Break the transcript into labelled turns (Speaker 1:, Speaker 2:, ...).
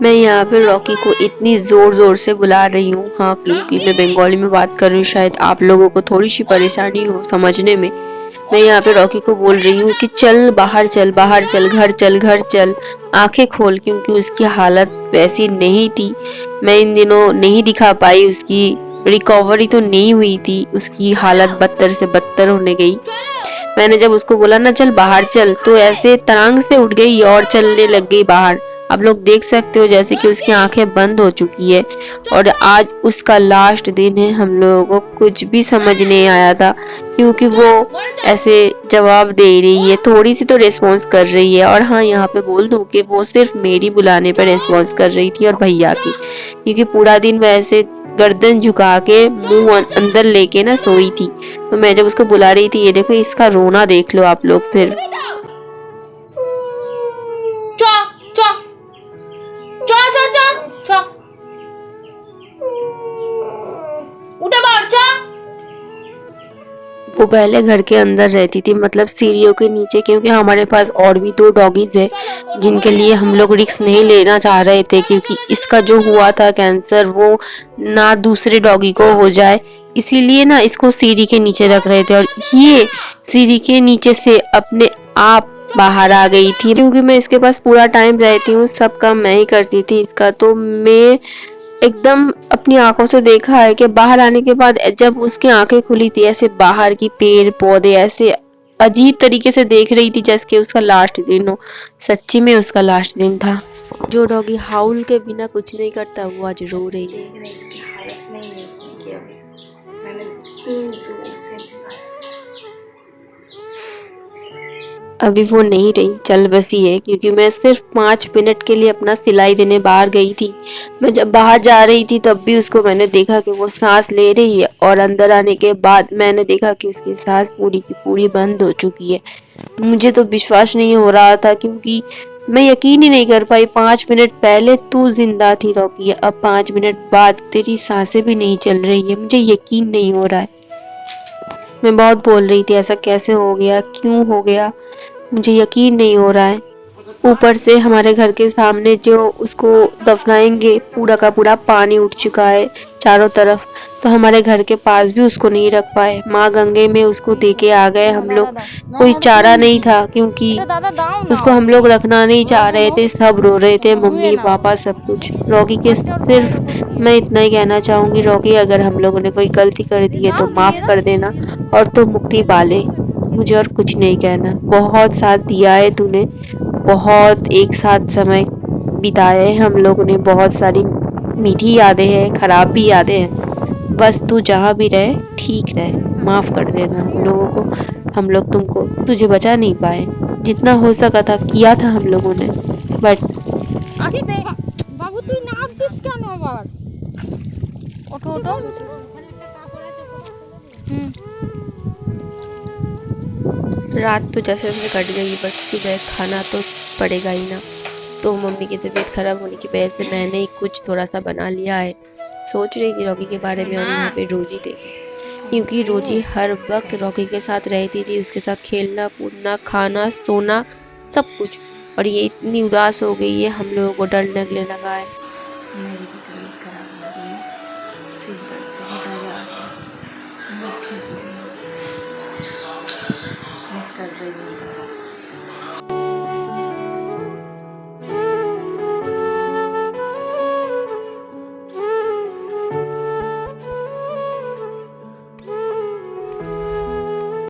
Speaker 1: मैं यहाँ पे रॉकी को इतनी जोर जोर से बुला रही हूँ, हाँ, क्योंकि मैं बंगाली में बात कर रही हूँ, शायद आप लोगों को थोड़ी सी परेशानी हो समझने में। मैं यहाँ पे रॉकी को बोल रही हूँ कि चल बाहर चल, बाहर चल, घर चल, घर चल, आंखें खोल, क्योंकि उसकी हालत वैसी नहीं थी। मैं इन दिनों नहीं दिखा पाई, उसकी रिकवरी तो नहीं हुई थी, उसकी हालत बदतर से बदतर होने गई। मैंने जब उसको बोला ना चल बाहर चल, तो ऐसे तड़ांग से उठ गई और चलने लग गई बाहर। आप लोग देख सकते हो जैसे कि उसकी आंखें बंद हो चुकी है। और आज उसका लास्ट दिन है। हम लोगों को कुछ भी समझ नहीं आया था, क्योंकि वो ऐसे जवाब दे रही है, थोड़ी सी तो रिस्पॉन्स कर रही है। और हाँ, यहाँ पे बोल दूं कि वो सिर्फ मेरी बुलाने पर रिस्पॉन्स कर रही थी और भैया की, क्योंकि पूरा दिन वैसे गर्दन झुका के मुंह अंदर लेके ना सोई थी। तो मैं जब उसको बुला रही थी, ये देखो इसका रोना देख लो आप लोग फिर। वो पहले घर के अंदर रहती थी, मतलब सीढ़ियों के नीचे, क्योंकि हमारे पास और भी 2 डॉगीज है जिनके लिए हम लोग रिस्क नहीं लेना चाह रहे थे, क्योंकि इसका जो हुआ था कैंसर, वो ना दूसरे डॉगी को हो जाए, इसीलिए ना इसको सीढ़ी के नीचे रख रहे थे। और ये सीढ़ी के नीचे से अपने आप बाहर आ गई थी, क्योंकि मैं इसके पास पूरा टाइम रहती हूँ, सब काम मैं ही करती थी इसका। तो मैं एकदम अपनी आंखों से देखा है कि बाहर आने के बाद जब उसकी आंखें खुली थी, ऐसे बाहर की पेड़ पौधे ऐसे अजीब तरीके से देख रही थी, जैसे कि उसका लास्ट दिन हो। सच्ची में उसका लास्ट दिन था। जो डॉगी हाउल के बिना कुछ नहीं करता, वो आज रो रही है।
Speaker 2: इसकी हालत नहीं है कि अभी मैंने खूब जोर से बुलाया।
Speaker 1: अभी वो नहीं रही, चल बसी है, क्योंकि मैं सिर्फ 5 मिनट के लिए अपना सिलाई देने बाहर गई थी। मैं जब बाहर जा रही थी तब भी उसको मैंने देखा कि वो सांस ले रही है, और अंदर आने के बाद मैंने देखा कि उसकी सांस पूरी की पूरी बंद हो चुकी है। मुझे तो विश्वास नहीं हो रहा था, क्योंकि मैं यकीन ही नहीं कर पाई। 5 मिनट पहले तू जिंदा थी रॉकी, अब 5 मिनट बाद तेरी सांसें भी नहीं चल रही है। मुझे यकीन नहीं हो रहा है। मैं बहुत बोल रही थी ऐसा कैसे हो गया, क्यों हो गया, मुझे यकीन नहीं हो रहा है। ऊपर से हमारे घर के सामने जो उसको दफनाएंगे, पूरा का पूरा पानी उठ चुका है चारों तरफ, तो हमारे घर के पास भी उसको नहीं रख पाए। माँ गंगे में उसको दे के आ गए हम लोग। कोई चारा नहीं था, क्योंकि उसको हम लोग रखना नहीं चाह रहे थे। सब रो रहे थे, मम्मी पापा सब कुछ। रॉकी के सिर्फ मैं इतना ही कहना चाहूंगी, रॉकी अगर हम लोगों ने कोई गलती कर दी है तो माफ कर देना, और तो मुक्ति पा ले। मुझे और कुछ नहीं कहना। बहुत साथ दिया है तूने, बहुत एक साथ समय बिताए हैं हम लोगों ने, बहुत सारी मीठी यादें हैं, खराब भी यादें हैं। बस तू जहाँ भी रहे ठीक रहे, माफ कर देना हम लोगों को। हम लोग तुमको तुझे बचा नहीं पाए, जितना हो सका था किया था हम लोगों ने, बट
Speaker 3: बाबू তুই নাচছিস কেন আবার? ওঠো ওঠো।
Speaker 1: रात तो जैसे जैसे कट गई, बट सुबह खाना तो पड़ेगा ही ना। तो मम्मी की तबीयत खराब होने की वजह से मैंने ही कुछ थोड़ा सा बना लिया है। सोच रही थी रॉकी के बारे में, और यहाँ पे रोजी देखो, क्योंकि रोजी हर वक्त रॉकी के साथ रहती थी, उसके साथ खेलना कूदना खाना सोना सब कुछ। और ये इतनी उदास हो गई है, हम लोगों को डर लगने लगा है।
Speaker 2: मेरी भी तबीयत खराब हो रही है, फिर करते हैं दवा। मैं ठीक हूँ, मैं कर रही हूँ दवा।